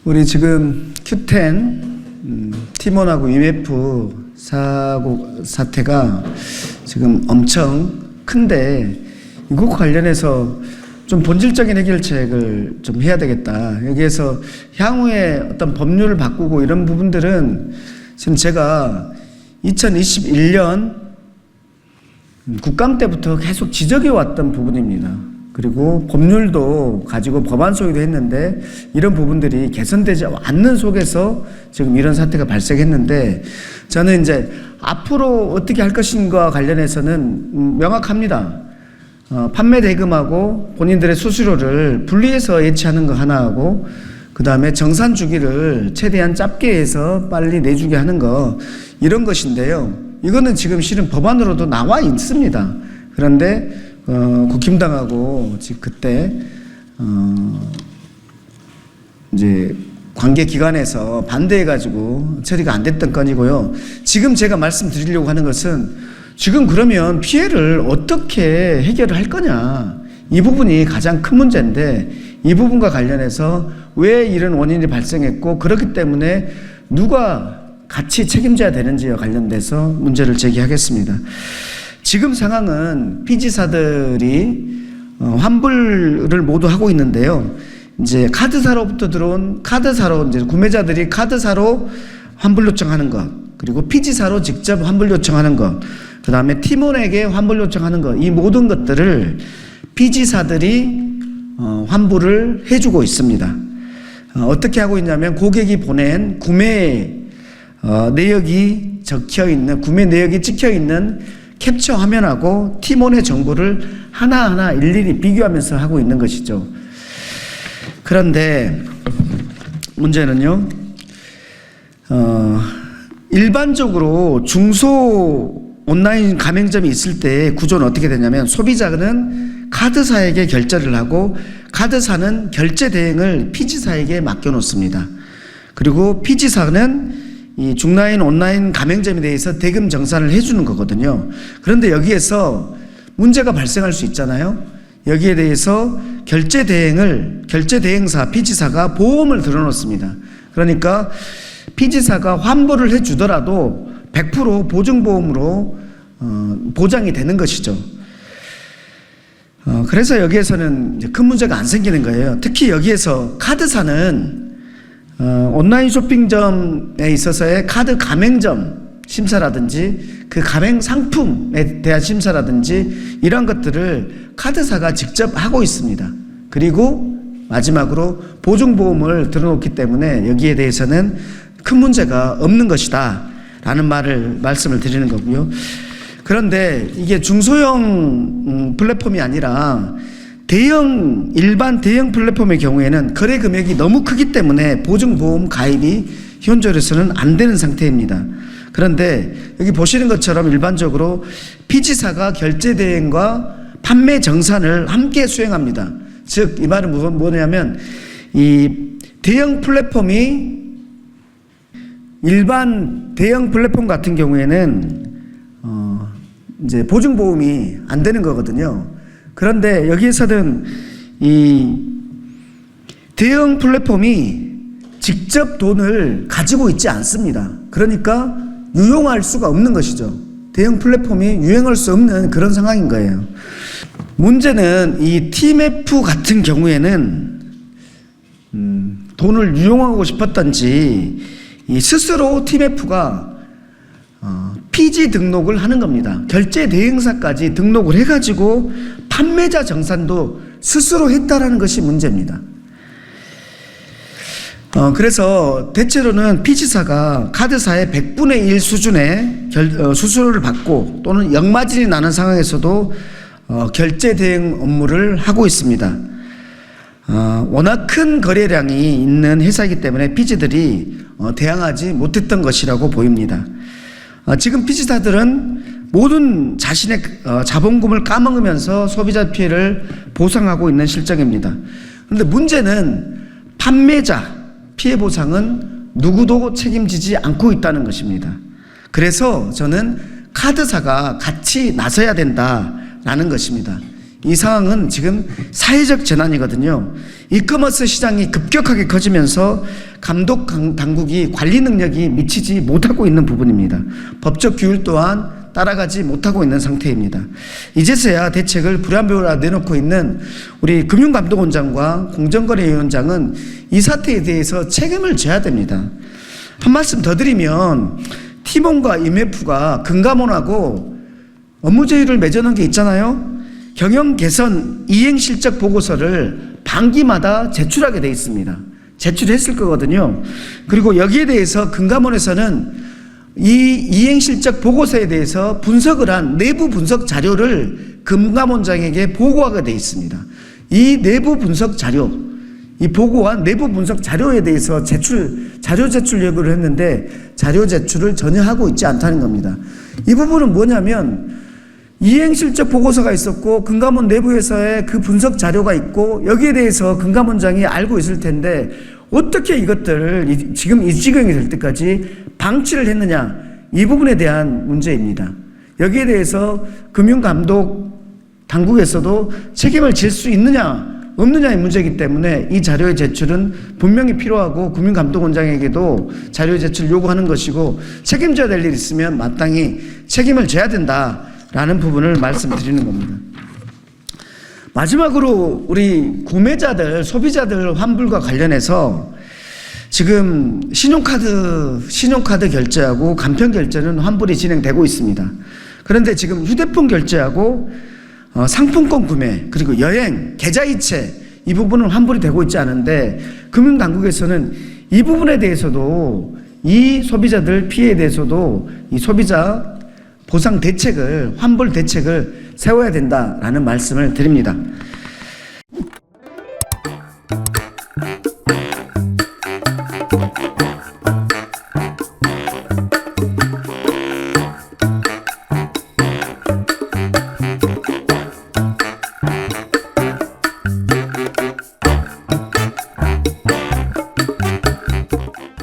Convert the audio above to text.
우리 지금 Q10 티몬하고 UMF 사태가 지금 엄청 큰데 이것과 관련해서 좀 본질적인 해결책을 좀 해야 되겠다. 여기에서 향후에 어떤 법률을 바꾸고 이런 부분들은 지금 제가 2021년 국감 때부터 계속 지적해 왔던 부분입니다. 그리고 법률도 가지고 법안 소위도 했는데 이런 부분들이 개선되지 않는 속에서 지금 이런 사태가 발생했는데 저는 이제 앞으로 어떻게 할 것인가 관련해서는 명확합니다. 판매 대금하고 본인들의 수수료를 분리해서 예치하는 거 하나하고 그 다음에 정산 주기를 최대한 짧게 해서 빨리 내주게 하는 거 이런 것인데요. 이거는 지금 실은 법안으로도 나와 있습니다. 그런데 국힘당하고 지금 그때 이제 관계 기관에서 반대해가지고 처리가 안 됐던 건이고요. 지금 제가 말씀드리려고 하는 것은 지금 그러면 피해를 어떻게 해결을 할 거냐 이 부분이 가장 큰 문제인데 이 부분과 관련해서 왜 이런 원인이 발생했고 그렇기 때문에 누가 같이 책임져야 되는지와 관련돼서 문제를 제기하겠습니다. 지금 상황은 피지사들이 환불을 모두 하고 있는데요. 이제 카드사로부터 들어온 카드사로 이제 구매자들이 카드사로 환불 요청하는 것, 그리고 피지사로 직접 환불 요청하는 것, 그 다음에 팀원에게 환불 요청하는 것, 이 모든 것들을 피지사들이 환불을 해주고 있습니다. 어떻게 하고 있냐면 고객이 보낸 구매 내역이 적혀 있는 구매 내역이 찍혀 있는 캡처 화면하고 팀원의 정보를 하나하나 일일이 비교하면서 하고 있는 것이죠. 그런데 문제는요, 일반적으로 중소 온라인 가맹점이 있을 때 구조는 어떻게 되냐면 소비자는 카드사에게 결제를 하고 카드사는 결제 대행을 피지사에게 맡겨놓습니다. 그리고 피지사는 이 중라인 온라인 가맹점에 대해서 대금 정산을 해주는 거거든요. 그런데 여기에서 문제가 발생할 수 있잖아요. 여기에 대해서 결제 대행사 피지사가 보험을 들어놓습니다. 그러니까 피지사가 환불을 해주더라도 100% 보증보험으로 보장이 되는 것이죠. 그래서 여기에서는 이제 큰 문제가 안 생기는 거예요. 특히 여기에서 카드사는 온라인 쇼핑점에 있어서의 카드 가맹점 심사라든지 그 가맹 상품에 대한 심사라든지 이런 것들을 카드사가 직접 하고 있습니다. 그리고 마지막으로 보증보험을 들어놓기 때문에 여기에 대해서는 큰 문제가 없는 것이다 라는 말씀을 드리는 거고요. 그런데 이게 중소형 플랫폼이 아니라 일반 대형 플랫폼의 경우에는 거래 금액이 너무 크기 때문에 보증보험 가입이 현존에서는 안 되는 상태입니다. 그런데 여기 보시는 것처럼 일반적으로 피지사가 결제 대행과 판매 정산을 함께 수행합니다. 즉, 이 말은 뭐냐면 이 대형 플랫폼이 일반 대형 플랫폼 같은 경우에는 이제 보증보험이 안 되는 거거든요. 그런데 여기에서는 이 대형 플랫폼이 직접 돈을 가지고 있지 않습니다. 그러니까 유용할 수가 없는 것이죠. 대형 플랫폼이 유행할 수 없는 그런 상황인 거예요. 문제는 이 TMF 같은 경우에는 돈을 유용하고 싶었던지 이 스스로 TMF가 피지 등록을 하는 겁니다. 결제 대행사까지 등록을 해가지고 판매자 정산도 스스로 했다라는 것이 문제입니다. 그래서 대체로는 피지사가 카드사의 100분의 1 수준의 수수료를 받고 또는 역마진이 나는 상황에서도 결제 대행 업무를 하고 있습니다. 워낙 큰 거래량이 있는 회사이기 때문에 피지들이 대항하지 못했던 것이라고 보입니다. 지금 피지사들은 모든 자신의 자본금을 까먹으면서 소비자 피해를 보상하고 있는 실정입니다. 그런데 문제는 판매자 피해 보상은 누구도 책임지지 않고 있다는 것입니다. 그래서 저는 카드사가 같이 나서야 된다라는 것입니다. 이 상황은 지금 사회적 재난이거든요. 이커머스 시장이 급격하게 커지면서 당국이 관리 능력이 미치지 못하고 있는 부분입니다. 법적 규율 또한 따라가지 못하고 있는 상태입니다. 이제서야 대책을 불안배우라 내놓고 있는 우리 금융감독원장과 공정거래위원장은 이 사태에 대해서 책임을 져야 됩니다. 한 말씀 더 드리면 티몬과 IMF가 금감원하고 업무 제휴를 맺어놓은 게 있잖아요. 경영 개선 이행 실적 보고서를 반기마다 제출하게 돼 있습니다. 제출했을 거거든요. 그리고 여기에 대해서 금감원에서는 이 이행 실적 보고서에 대해서 분석을 한 내부 분석 자료를 금감원장에게 보고하게 돼 있습니다. 이 내부 분석 자료, 이 보고한 내부 분석 자료에 대해서 자료 제출 요구를 했는데 자료 제출을 전혀 하고 있지 않다는 겁니다. 이 부분은 뭐냐면 이행 실적 보고서가 있었고 금감원 내부에서의 그 분석 자료가 있고 여기에 대해서 금감원장이 알고 있을 텐데 어떻게 이것들을 지금 이 지경이 될 때까지 방치를 했느냐, 이 부분에 대한 문제입니다. 여기에 대해서 금융감독 당국에서도 책임을 질 수 있느냐 없느냐의 문제이기 때문에 이 자료의 제출은 분명히 필요하고 금융감독원장에게도 자료 제출 요구하는 것이고 책임져야 될 일이 있으면 마땅히 책임을 져야 된다라는 부분을 말씀드리는 겁니다. 마지막으로 우리 구매자들, 소비자들 환불과 관련해서 지금 신용카드 결제하고 간편 결제는 환불이 진행되고 있습니다. 그런데 지금 휴대폰 결제하고 상품권 구매 그리고 여행, 계좌이체 이 부분은 환불이 되고 있지 않은데 금융당국에서는 이 부분에 대해서도 이 소비자들 피해에 대해서도 이 소비자 보상 대책을 환불 대책을 세워야 된다라는 말씀을 드립니다.